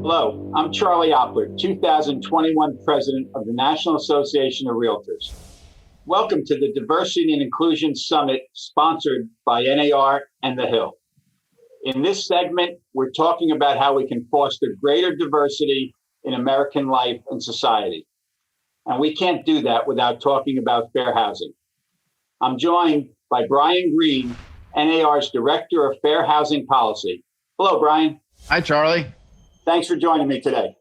Hello, I'm Charlie Oppler, 2021 President of the National Association of Realtors. Welcome to the Diversity and Inclusion Summit sponsored by NAR and The Hill. In this segment, we're talking about how we can foster greater diversity in American life and society. And we can't do that without talking about fair housing. I'm joined by Bryan Greene, NAR's Director of Fair Housing Policy. Hello, Bryan. Hi, Charlie. Thanks for joining me today.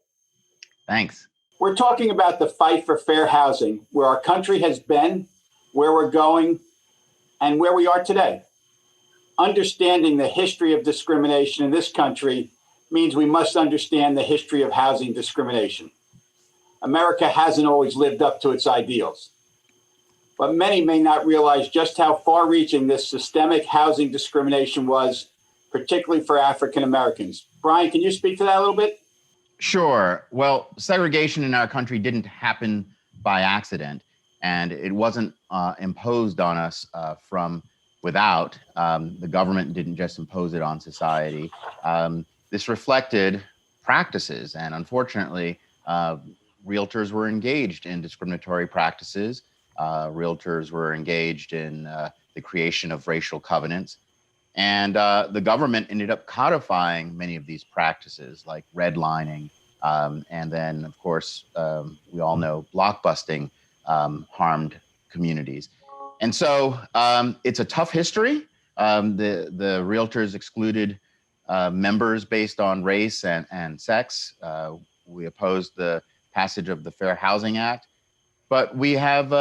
Thanks. We're talking about the fight for fair housing, where our country has been, where we're going, and where we are today. Understanding the history of discrimination in this country means we must understand the history of housing discrimination. America hasn't always lived up to its ideals, but many may not realize just how far-reaching this systemic housing discrimination was, particularly for African Americans. Bryan, can you speak to that a little bit? Sure. Well, segregation in our country didn't happen by accident, and it wasn't imposed on us from without. The government didn't just impose it on society. This reflected practices, and unfortunately, realtors were engaged in discriminatory practices. Realtors were engaged in the creation of racial covenants. And the government ended up codifying many of these practices like redlining. And then, of course, we all know blockbusting harmed communities. And so it's a tough history. The realtors excluded members based on race and sex. We opposed the passage of the Fair Housing Act, but we have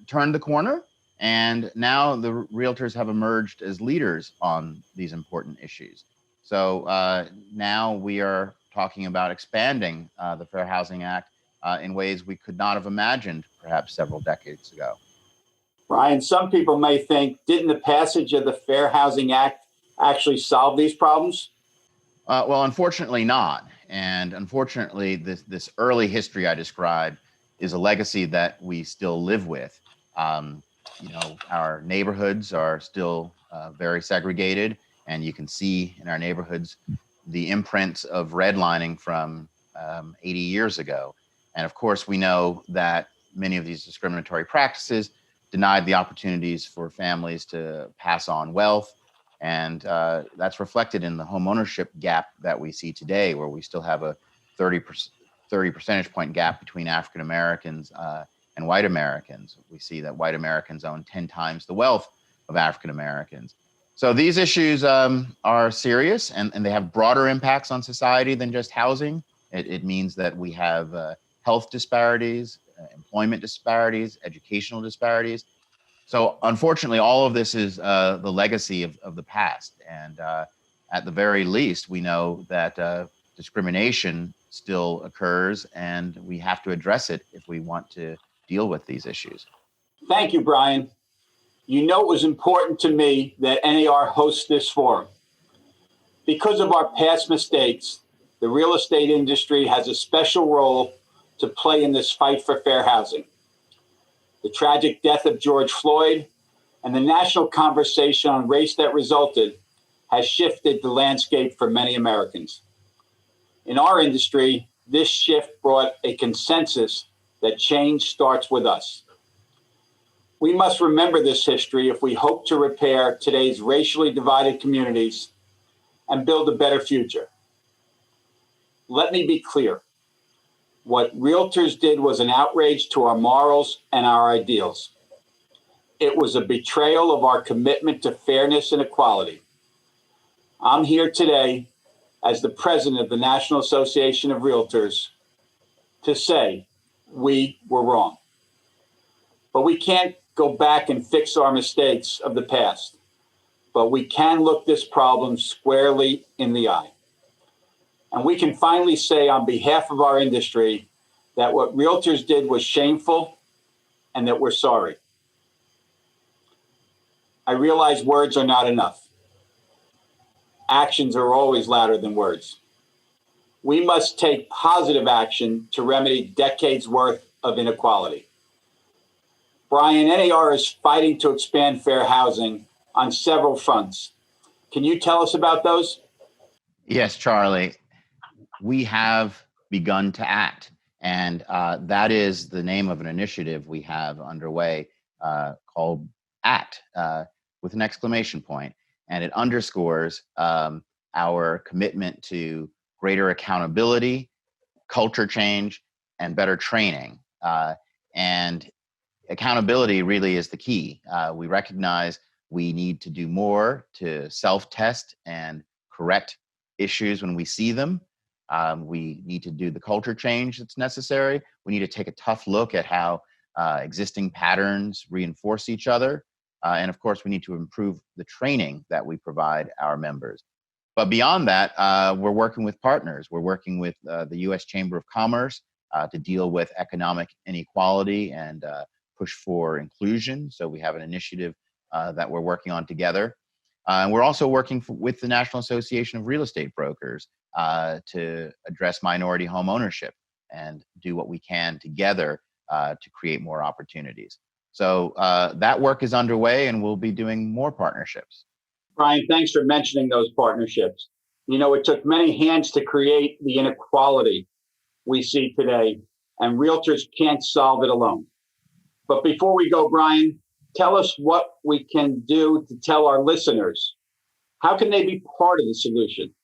turned the corner. And now the realtors have emerged as leaders on these important issues. So now we are talking about expanding the Fair Housing Act in ways we could not have imagined perhaps several decades ago. Bryan, some people may think, didn't the passage of the Fair Housing Act actually solve these problems? Well, unfortunately not. And unfortunately, this early history I described is a legacy that we still live with. Our neighborhoods are still very segregated, and you can see in our neighborhoods the imprints of redlining from 80 years ago. And of course, we know that many of these discriminatory practices denied the opportunities for families to pass on wealth. And that's reflected in the homeownership gap that we see today, where we still have a 30 percentage point gap between African Americans and white Americans. We see that white Americans own 10 times the wealth of African Americans. So these issues are serious, and they have broader impacts on society than just housing. It means that we have health disparities, employment disparities, educational disparities. So unfortunately, all of this is the legacy of the past. And at the very least, we know that discrimination still occurs, and we have to address it if we want to deal with these issues. Thank you, Bryan. You know, it was important to me that NAR hosts this forum. Because of our past mistakes, the real estate industry has a special role to play in this fight for fair housing. The tragic death of George Floyd and the national conversation on race that resulted has shifted the landscape for many Americans. In our industry, this shift brought a consensus that change starts with us. We must remember this history if we hope to repair today's racially divided communities and build a better future. Let me be clear. What realtors did was an outrage to our morals and our ideals. It was a betrayal of our commitment to fairness and equality. I'm here today as the president of the National Association of Realtors to say we were wrong. But we can't go back and fix our mistakes of the past. But we can look this problem squarely in the eye. And we can finally say on behalf of our industry that what realtors did was shameful and that we're sorry. I realize words are not enough. Actions are always louder than words. We must take positive action to remedy decades worth of inequality. Bryan, NAR is fighting to expand fair housing on several fronts. Can you tell us about those? Yes, Charlie. we have begun to act. And that is the name of an initiative we have underway called ACT with an exclamation point. And it underscores our commitment to greater accountability, culture change, and better training. And accountability really is the key. We recognize we need to do more to self-test and correct issues when we see them. We need to do the culture change that's necessary. We need to take a tough look at how existing patterns reinforce each other. And of course, we need to improve the training that we provide our members. But beyond that, we're working with partners. We're working with the U.S. Chamber of Commerce to deal with economic inequality and push for inclusion. So we have an initiative that we're working on together. And we're also working with the National Association of Real Estate Brokers to address minority home ownership and do what we can together to create more opportunities. So that work is underway, and we'll be doing more partnerships. Bryan, thanks for mentioning those partnerships. You know, it took many hands to create the inequality we see today, and realtors can't solve it alone. But before we go, Bryan, tell us what we can do to tell our listeners. How can they be part of the solution?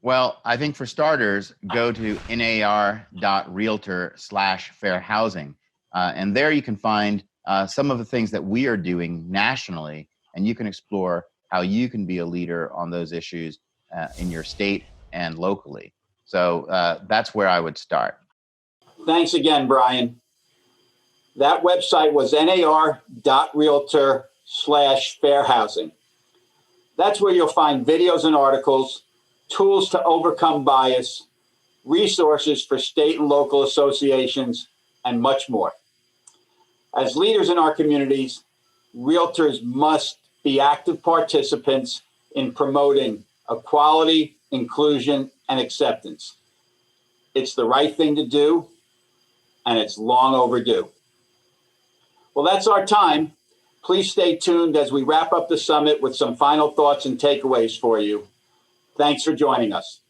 Well, I think for starters, go to nar.realtor/fair housing. And there you can find some of the things that we are doing nationally, and you can explore how you can be a leader on those issues in your state and locally. So that's where I would start. Thanks again, Bryan. That website was nar.realtor/fair housing. That's where you'll find videos and articles, tools to overcome bias, resources for state and local associations, and much more. As leaders in our communities, realtors must be active participants in promoting equality, inclusion, and acceptance. It's the right thing to do, and it's long overdue. Well, that's our time. Please stay tuned as we wrap up the summit with some final thoughts and takeaways for you. Thanks for joining us.